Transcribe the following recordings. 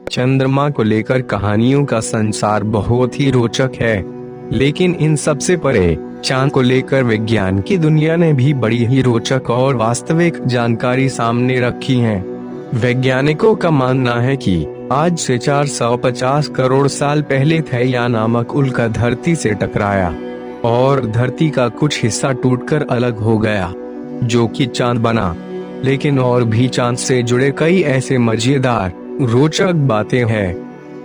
चंद्रमा को लेकर कहानियों का संसार बहुत ही रोचक है, लेकिन इन सबसे परे चांद को लेकर विज्ञान की दुनिया ने भी बड़ी ही रोचक और वास्तविक जानकारी सामने रखी है। वैज्ञानिकों का मानना है कि आज से 450 करोड़ साल पहले थैया नामक उल्का धरती से टकराया और धरती का कुछ हिस्सा टूटकर अलग हो गया, जो कि चांद बना। लेकिन और भी चांद से जुड़े कई ऐसे मजेदार रोचक बातें हैं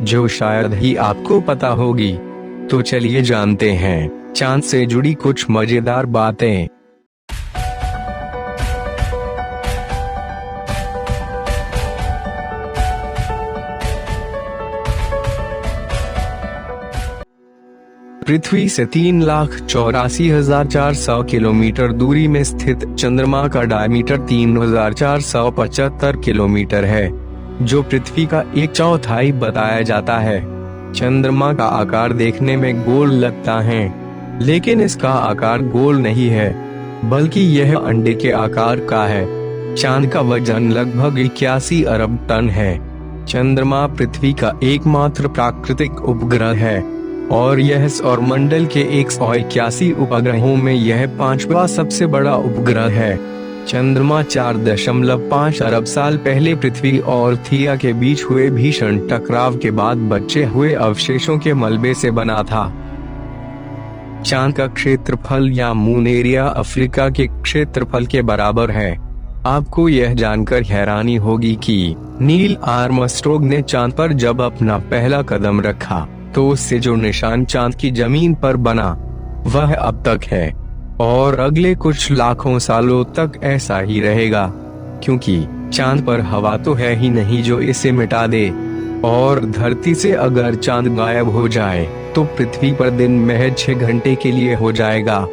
जो शायद ही आपको पता होगी। तो चलिए जानते हैं चांद से जुड़ी कुछ मजेदार बातें। पृथ्वी से 3,84,400 किलोमीटर दूरी में स्थित चंद्रमा का डायमीटर 3,475 किलोमीटर है, जो पृथ्वी का 1/4 बताया जाता है। चंद्रमा का आकार देखने में गोल लगता है, लेकिन इसका आकार गोल नहीं है, बल्कि यह अंडे के आकार का है। चांद का वजन लगभग 81 अरब टन है। चंद्रमा पृथ्वी का एकमात्र प्राकृतिक उपग्रह है और यह सौरमंडल के 181 उपग्रहों में यह 5वां सबसे बड़ा उपग्रह है। चंद्रमा 4.5 अरब साल पहले पृथ्वी और थिया के बीच हुए भीषण टकराव के बाद बचे हुए अवशेषों के मलबे से बना था। चांद का क्षेत्रफल या मून एरिया अफ्रीका के क्षेत्रफल के बराबर है। आपको यह जानकर हैरानी होगी कि नील आर्मस्ट्रॉन्ग ने चांद पर जब अपना पहला कदम रखा तो उससे जो निशान चांद की जमीन पर बना वह अब तक है और अगले कुछ लाखों सालों तक ऐसा ही रहेगा, क्योंकि चांद पर हवा तो है ही नहीं जो इसे मिटा दे। और धरती से अगर चांद गायब हो जाए तो पृथ्वी पर दिन महज 6 घंटे के लिए हो जाएगा।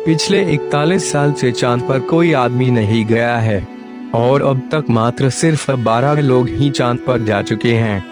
पिछले 41 साल से चांद पर कोई आदमी नहीं गया है और अब तक मात्र सिर्फ 12 लोग ही चांद पर जा चुके हैं।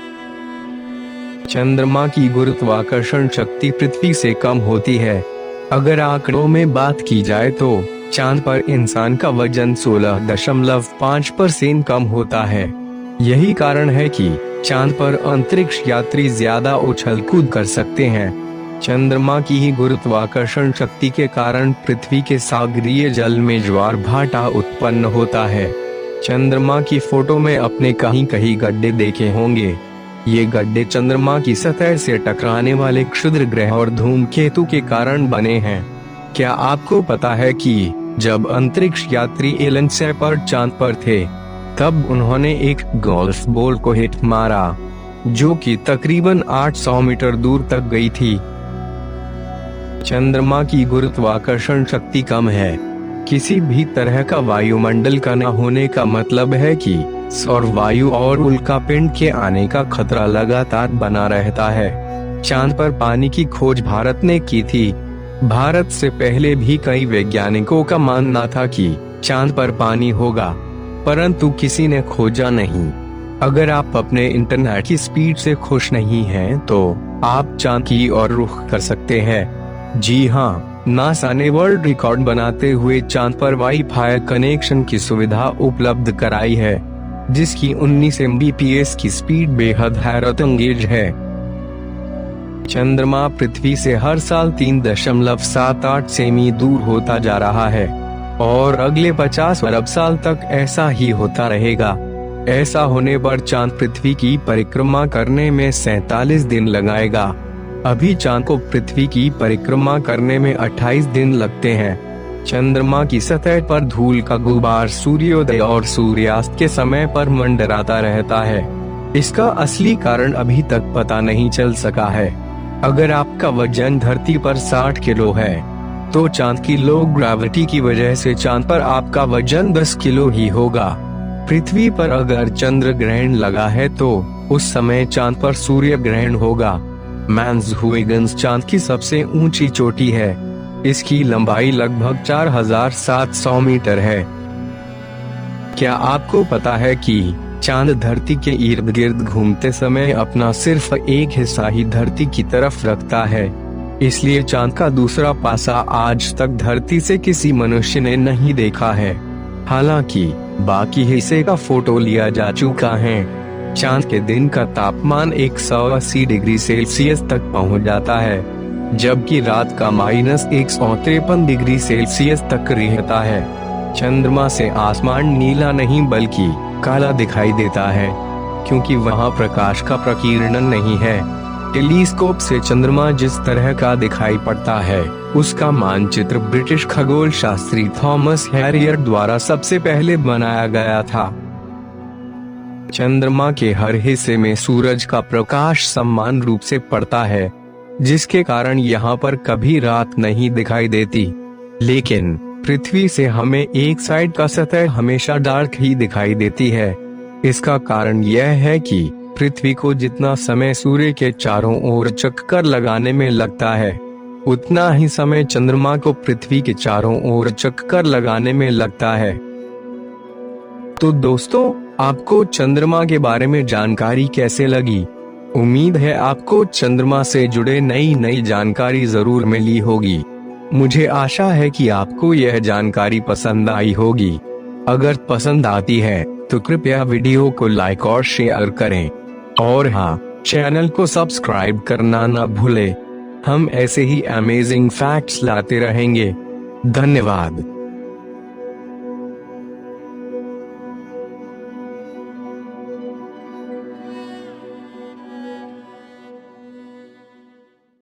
चंद्रमा की गुरुत्वाकर्षण शक्ति पृथ्वी से कम होती है। अगर आंकड़ों में बात की जाए तो चांद पर इंसान का वजन 16.5% कम होता है। यही कारण है कि चांद पर अंतरिक्ष यात्री ज्यादा उछल कूद कर सकते हैं। चंद्रमा की ही गुरुत्वाकर्षण शक्ति के कारण पृथ्वी के सागरीय जल में ज्वार भाटा उत्पन्न होता है। चंद्रमा की फोटो में अपने कहीं कहीं गड्ढे देखे होंगे। ये गड्ढे चंद्रमा की सतह से टकराने वाले क्षुद्र ग्रह और धूमकेतु के कारण बने हैं। क्या आपको पता है कि जब अंतरिक्ष यात्री एलन शेपर्ड चांद पर थे तब उन्होंने एक गोल्फ बॉल को हिट मारा, जो कि तकरीबन 800 मीटर दूर तक गई थी। चंद्रमा की गुरुत्वाकर्षण शक्ति कम है। किसी भी तरह का वायुमंडल का न होने का मतलब है कि सौर वायु और उल्कापिंड के आने का खतरा लगातार बना रहता है। चांद पर पानी की खोज भारत ने की थी। भारत से पहले भी कई वैज्ञानिकों का मानना था कि चांद पर पानी होगा, परंतु किसी ने खोजा नहीं। अगर आप अपने इंटरनेट की स्पीड से खुश नहीं हैं, तो आप चांद की ओर रुख कर सकते हैं। जी हाँ, नासा ने वर्ल्ड रिकॉर्ड बनाते हुए चांद पर वाईफाई कनेक्शन की सुविधा उपलब्ध कराई है, जिसकी 19 Mbps की स्पीड बेहद हैरतअंगेज है। चंद्रमा पृथ्वी से हर साल 3.78 सेमी दूर होता जा रहा है और अगले 50 अरब साल तक ऐसा ही होता रहेगा। ऐसा होने पर चांद पृथ्वी की परिक्रमा करने में 47 दिन लगाएगा। अभी चांद को पृथ्वी की परिक्रमा करने में 28 दिन लगते हैं। चंद्रमा की सतह पर धूल का गुबार सूर्योदय और सूर्यास्त के समय पर मंडराता रहता है। इसका असली कारण अभी तक पता नहीं चल सका है। अगर आपका वजन धरती पर 60 किलो है, तो चांद की लो ग्रेविटी की वजह से चांद पर आपका वजन 10 किलो ही होगा। पृथ्वी पर अगर चंद्र ग्रहण लगा है तो उस समय चांद पर सूर्य ग्रहण होगा। मैन्सहुइगन्स चांद की सबसे ऊंची चोटी है। इसकी लंबाई लगभग 4700 मीटर है। क्या आपको पता है कि चांद धरती के इर्द गिर्द घूमते समय अपना सिर्फ एक हिस्सा ही धरती की तरफ रखता है, इसलिए चांद का दूसरा पासा आज तक धरती से किसी मनुष्य ने नहीं देखा है। हालांकि बाकी हिस्से का फोटो लिया जा चुका है। चांद के दिन का तापमान 180 डिग्री सेल्सियस तक पहुंच जाता है, जबकि रात का -153 डिग्री सेल्सियस तक रहता है। चंद्रमा से आसमान नीला नहीं बल्कि काला दिखाई देता है, क्योंकि वहां प्रकाश का प्रकीर्णन नहीं है। टेलीस्कोप से चंद्रमा जिस तरह का दिखाई पड़ता है, उसका मानचित्र ब्रिटिश खगोल शास्त्री थॉमस हैरियर द्वारा सबसे पहले बनाया गया था। चंद्रमा के हर हिस्से में सूरज का प्रकाश समान रूप से पड़ता है, जिसके कारण यहाँ पर कभी रात नहीं दिखाई देती। लेकिन पृथ्वी से हमें एक साइड का सतह हमेशा डार्क ही दिखाई देती है। इसका कारण यह है कि पृथ्वी को जितना समय सूर्य के चारों ओर चक्कर लगाने में लगता है, उतना ही समय चंद्रमा को पृथ्वी के चारों ओर चक्कर लगाने में लगता है। तो दोस्तों, आपको चंद्रमा के बारे में जानकारी कैसे लगी? उम्मीद है आपको चंद्रमा से जुड़े नई जानकारी जरूर मिली होगी। मुझे आशा है कि आपको यह जानकारी पसंद आई होगी। अगर पसंद आती है तो कृपया वीडियो को लाइक और शेयर करें, और हाँ, चैनल को सब्सक्राइब करना न भूलें। हम ऐसे ही अमेजिंग फैक्ट्स लाते रहेंगे। धन्यवाद।